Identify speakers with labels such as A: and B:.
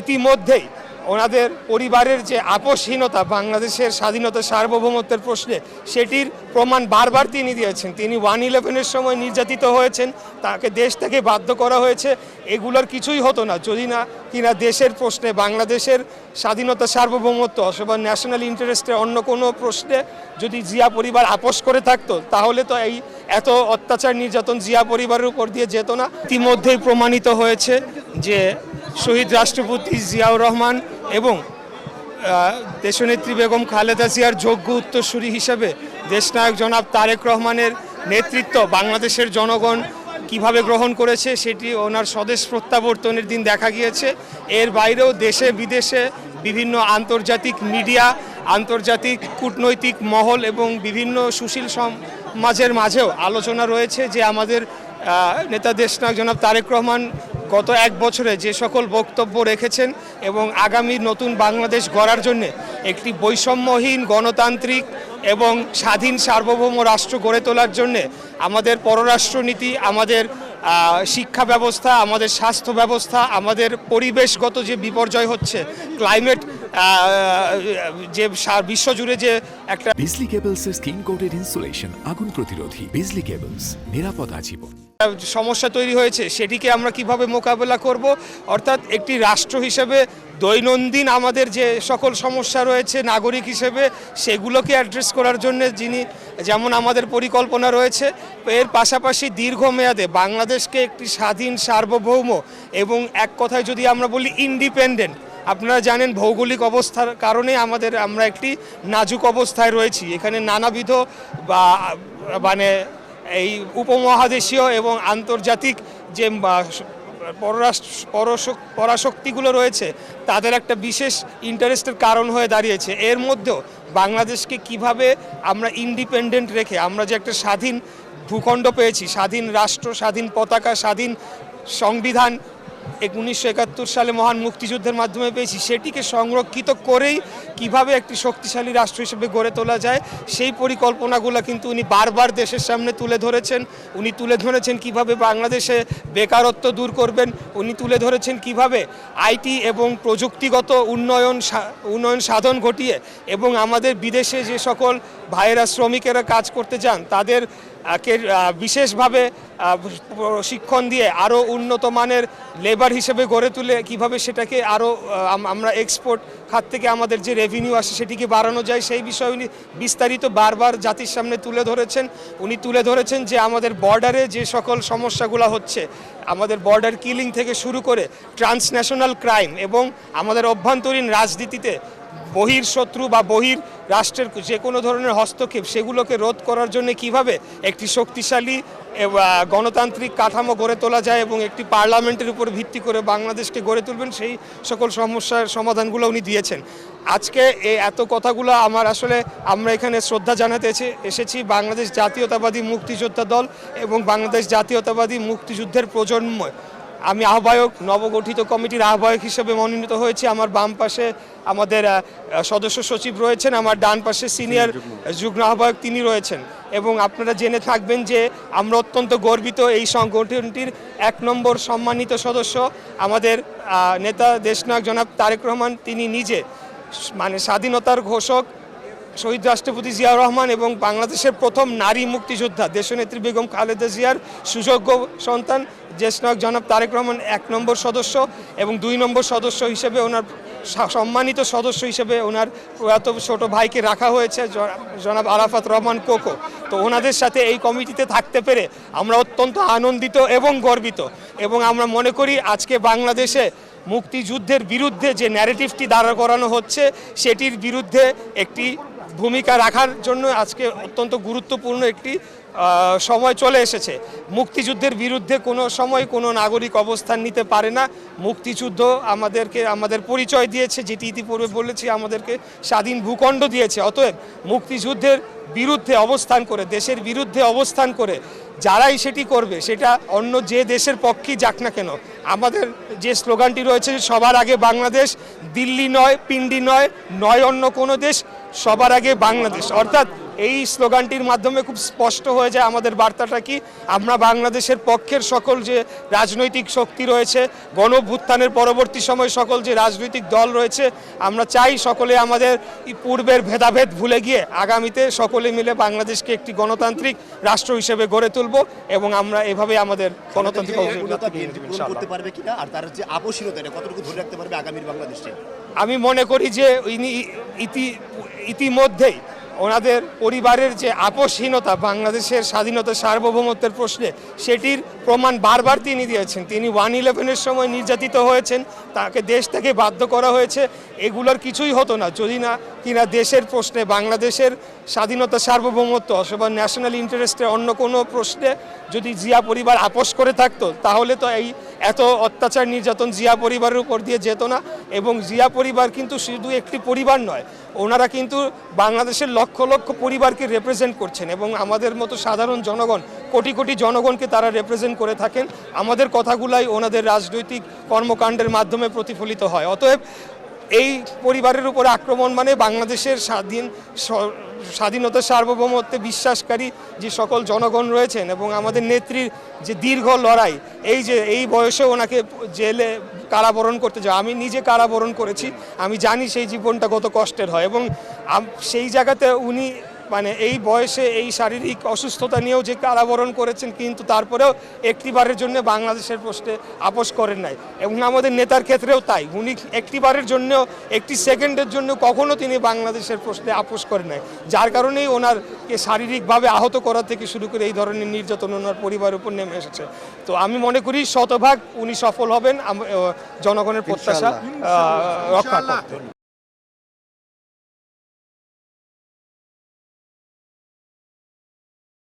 A: ইতিমধ্যেই ওনাদের পরিবারের যে আপোষহীনতা বাংলাদেশের স্বাধীনতা সার্বভৌমত্বের প্রশ্নে সেটির প্রমাণ বারবার তিনি দিয়েছেন। তিনি 1/11-এর সময় নির্যাতিত হয়েছেন, তাকে দেশ থেকে বাধ্য করা হয়েছে। এগুলোর কিছুই হতো না যদি না কিনা দেশের প্রশ্নে, বাংলাদেশের স্বাধীনতা সার্বভৌমত্ব অথবা ন্যাশনাল ইন্টারেস্টের অন্য কোনো প্রশ্নে যদি জিয়া পরিবার আপোষ করে থাকতো, তাহলে তো এই এত অত্যাচার নির্যাতন জিয়া পরিবারের উপর দিয়ে যেত না। ইতিমধ্যেই প্রমাণিত হয়েছে যে শহীদ রাষ্ট্রপতি জিয়াউর রহমান এবং দেশনেত্রী বেগম খালেদা জিয়ার যোগ্য উত্তরসূরি হিসেবে দেশনায়ক জনাব তারেক রহমানের নেতৃত্ব বাংলাদেশের জনগণ কিভাবে গ্রহণ করেছে সেটি ওনার স্বদেশ প্রত্যাবর্তনের দিন দেখা গিয়েছে। এর বাইরেও দেশে বিদেশে বিভিন্ন আন্তর্জাতিক মিডিয়া, আন্তর্জাতিক কূটনৈতিক মহল এবং বিভিন্ন সুশীল সমাজের মাঝেও আলোচনা রয়েছে যে আমাদের নেতা দেশনায়ক জনাব তারেক রহমান গত 1 বছরে যে সকল বক্তব্য রেখেছেন এবং আগামী নতুন বাংলাদেশ গড়ার জন্য একটি বৈষম্যহীন গণতান্ত্রিক এবং স্বাধীন সার্বভৌম রাষ্ট্র গড়ে তোলার জন্যে আমাদের পররাষ্ট্রনীতি, আমাদের শিক্ষা ব্যবস্থা, আমাদের স্বাস্থ্য ব্যবস্থা, আমাদের পরিবেশগত যে বিপর্যয় হচ্ছে, ক্লাইমেট যে বিশ্বজুড়ে যে একটা
B: বিজলি কেবলসের স্কিন কোটেড ইনসুলেশন আগুন প্রতিরোধী। বিজলি কেবলস, নিরাপদ আজীবন।
A: সমস্যা তৈরি হয়েছে সেটিকে আমরা কিভাবে মোকাবেলা করব, অর্থাৎ একটি রাষ্ট্র হিসেবে দৈনন্দিন আমাদের যে সকল সমস্যা রয়েছে নাগরিক হিসেবে সেগুলোকে অ্যাড্রেস করার জন্য যেমন আমাদের পরিকল্পনা রয়েছে, এর পাশাপাশি দীর্ঘমেয়াদে বাংলাদেশকে একটি স্বাধীন সার্বভৌম এবং এক কথায় যদি আমরা বলি ইন্ডিপেন্ডেন্ট, আপনারা জানেন ভৌগোলিক অবস্থার কারণে আমরা একটি নাজুক অবস্থায় রয়েছি। এখানে নানাবিধ মানে এই উপমহাদেশীয় এবং আন্তর্জাতিক যে পরাশক্তিগুলো রয়েছে তাদের একটা বিশেষ ইন্টারেস্টের কারণ হয়ে দাঁড়িয়েছে। এর মধ্যেও বাংলাদেশকে কিভাবে আমরা ইন্ডিপেন্ডেন্ট রেখে আমরা যে একটা স্বাধীন ভূখণ্ড পেয়েছি, স্বাধীন রাষ্ট্র, স্বাধীন পতাকা, স্বাধীন সংবিধান 1971 সালে মহান মুক্তিযুদ্ধের মাধ্যমে পেয়েছি, সেটিকে সংরক্ষিত করেই কিভাবে একটি শক্তিশালী রাষ্ট্র হিসেবে গড়ে তোলা যায় সেই পরিকল্পনাগুলো কিন্তু উনি বারবার দেশের সামনে তুলে ধরেছেন। উনি তুলে ধরেছেন কিভাবে বাংলাদেশে বেকারত্ব দূর করবেন, উনি তুলে ধরেছেন কিভাবে আইটি এবং প্রযুক্তিগত উন্নয়ন সাধন ঘটিয়ে এবং আমাদের বিদেশে যে সকল ভাইয়েরা শ্রমিকেরা কাজ করতে যান তাদের বিশেষভাবে প্রশিক্ষণ দিয়ে আরও উন্নত মানের লেবার হিসেবে গড়ে তুলে কিভাবে সেটাকে আরও আমরা এক্সপোর্ট খাত থেকে আমাদের যে রেভিনিউ আসে সেটিকে বাড়ানো যায় সেই বিষয়ে উনি বিস্তারিত বারবার জাতির সামনে তুলে ধরেছেন। উনি তুলে ধরেছেন যে আমাদের বর্ডারে যে সকল সমস্যাগুলো হচ্ছে, আমাদের বর্ডার কিলিং থেকে শুরু করে ট্রান্সন্যাশনাল ক্রাইম এবং আমাদের অভ্যন্তরীণ রাজনীতিতে বহির শত্রু বা বহির রাষ্ট্রের যে কোনো ধরনের হস্তক্ষেপ সেগুলোকে রোধ করার জন্য কিভাবে একটি শক্তিশালী গণতান্ত্রিক কাঠামো গড়ে তোলা যায় এবং একটি পার্লামেন্টের উপর ভিত্তি করে বাংলাদেশকে গড়ে তুলবেন সেই সকল সমস্যার সমাধানগুলো উনি দিয়েছেন। আজকে এত কথাগুলো আমরা এখানে শ্রদ্ধা জানাতে এসেছি বাংলাদেশ জাতীয়তাবাদী মুক্তিযোদ্ধা দল এবং বাংলাদেশ জাতীয়তাবাদী মুক্তিযুদ্ধের প্রজন্ম। আমি আহ্বায়ক, নবগঠিত কমিটির আহ্বায়ক হিসেবে মনোনীত হয়েছি। আমার বাম পাশে আমাদের সদস্য সচিব রয়েছেন, আমার ডান পাশে সিনিয়র যুগ্ম আহ্বায়ক তিনি রয়েছেন। এবং আপনারা জেনে থাকবেন যে আমরা অত্যন্ত গর্বিত এই সংগঠনটির 1 নম্বর সম্মানিত সদস্য আমাদের নেতা দেশনায়ক জনাব তারেক রহমান, তিনি নিজে মানে স্বাধীনতার ঘোষক শহীদ রাষ্ট্রপতি জিয়াউর রহমান এবং বাংলাদেশের প্রথম নারী মুক্তিযোদ্ধা দেশনেত্রী বেগম খালেদা জিয়ার সুযোগ্য সন্তান দেশনায়ক জনাব তারেক রহমান 1 নম্বর সদস্য এবং 2 নম্বর সদস্য হিসেবে ওনার সম্মানিত সদস্য হিসেবে ওনার প্রয়াত ছোট ভাইকে রাখা হয়েছে জনাব আরাফাত রহমান কোকো। তো ওনাদের সাথে এই কমিটিতে থাকতে পেরে আমরা অত্যন্ত আনন্দিত এবং গর্বিত এবং আমরা মনে করি আজকে বাংলাদেশে মুক্তিযুদ্ধের বিরুদ্ধে যে ন্যারেটিভটি দাঁড়া করানো হচ্ছে সেটির বিরুদ্ধে একটি ভূমিকা রাখার জন্য আজকে অত্যন্ত গুরুত্বপূর্ণ একটি সময় চলে এসেছে। মুক্তিযুদ্ধের বিরুদ্ধে কোনো সময় কোনো নাগরিক অবস্থান নিতে পারে না। মুক্তিযুদ্ধ আমাদের পরিচয় দিয়েছে, যেটি ইতিপূর্বে বলেছি, আমাদেরকে স্বাধীন ভূখণ্ড দিয়েছে। অতএব মুক্তিযুদ্ধের বিরুদ্ধে অবস্থান করে, দেশের বিরুদ্ধে অবস্থান করে যারাই সেটি করবে সেটা অন্য যে দেশের পক্ষেই যাক না কেন, আমাদের যে স্লোগানটি রয়েছে সবার আগে বাংলাদেশ, দিল্লি নয়, পিন্ডি নয়, নয় অন্য কোনো দেশ, সবার আগে বাংলাদেশ, অর্থাৎ এই স্লোগানটির মাধ্যমে খুব স্পষ্ট হয়ে যায় আমাদের বার্তাটা কি। আমরা বাংলাদেশের পক্ষের সকল যে রাজনৈতিক শক্তি রয়েছে, গণঅভ্যুত্থানের পরবর্তী সময় সকল যে রাজনৈতিক দল রয়েছে, আমরা চাই সকলে আমাদের পূর্বের ভেদাভেদ ভুলে গিয়ে আগামীতে সকলে মিলে বাংলাদেশকে একটি গণতান্ত্রিক রাষ্ট্র হিসেবে গড়ে তুলব এবং আমরা এভাবে আমাদের গণতান্ত্রিক
C: করতে পারবে কিনা, আর তার যে আপসীনতা এটা কতটুকু ধরে রাখতে পারবে আগামীর বাংলাদেশে?
A: আমি মনে করি যে ইতিমধ্যেই ওনাদের পরিবারের যে আপোষহীনতা বাংলাদেশের স্বাধীনতা সার্বভৌমত্বের প্রশ্নে, সেটির প্রমাণ বারবার তিনি দিয়েছেন। তিনি 1/11-এর সময় নির্যাতিত হয়েছেন, তাকে দেশ থেকে বাধ্য করা হয়েছে। এগুলোর কিছুই হতো না যদি না কিনা দেশের প্রশ্নে, বাংলাদেশের স্বাধীনতা সার্বভৌমত্ব অথবা ন্যাশনাল ইন্টারেস্টের অন্য কোনো প্রশ্নে যদি জিয়া পরিবার আপোষ করে থাকতো, তাহলে তো এই এত অত্যাচার নির্যাতন জিয়া পরিবারের উপর দিয়ে যেত না। এবং জিয়া পরিবার কিন্তু শুধু একটি পরিবার নয়, ওনারা কিন্তু বাংলাদেশের লক্ষ লক্ষ পরিবারকে রিপ্রেজেন্ট করছেন এবং আমাদের মতো সাধারণ জনগণ, কোটি কোটি জনগণকে তারা রিপ্রেজেন্ট করে থাকেন। আমাদের কথাগুলাই ওনাদের রাজনৈতিক কর্মকাণ্ডের মাধ্যমে প্রতিফলিত হয়। অতএব এই পরিবারের উপর আক্রমণ মানে বাংলাদেশের স্বাধীনতা সার্বভৌমত্বে বিশ্বাসকারী যে সকল জনগণ রয়েছেন এবং আমাদের নেত্রীর যে দীর্ঘ লড়াই, এই যে এই বয়সে ওনাকে জেলে কারাবরণ করতে যাওয়া, আমি নিজে কারাবরণ করেছি, আমি জানি সেই জীবনটা কত কষ্টের হয়। এবং সেই জায়গাতে উনি মানে এই বয়সে এই শারীরিক অসুস্থতা নিয়েও যে কারাবরণ করেছেন, কিন্তু তারপরেও একটিবারের জন্য বাংলাদেশের প্রশ্নে আপোষ করেন নাই। এবং আমাদের নেতার ক্ষেত্রেও তাই, উনি একটিবারের জন্য, একটি সেকেন্ডের জন্য কখনো তিনি বাংলাদেশের প্রশ্নে আপোষ করেন নাই, যার কারণেই ওনারকে শারীরিকভাবে আহত করা থেকে শুরু করে এই ধরনের নির্যাতন ওনার পরিবারের উপর নেমে এসেছে। তো আমি মনে করি শতভাগ উনি সফল হবেন, জনগণের প্রত্যাশা রক্ষা করতে।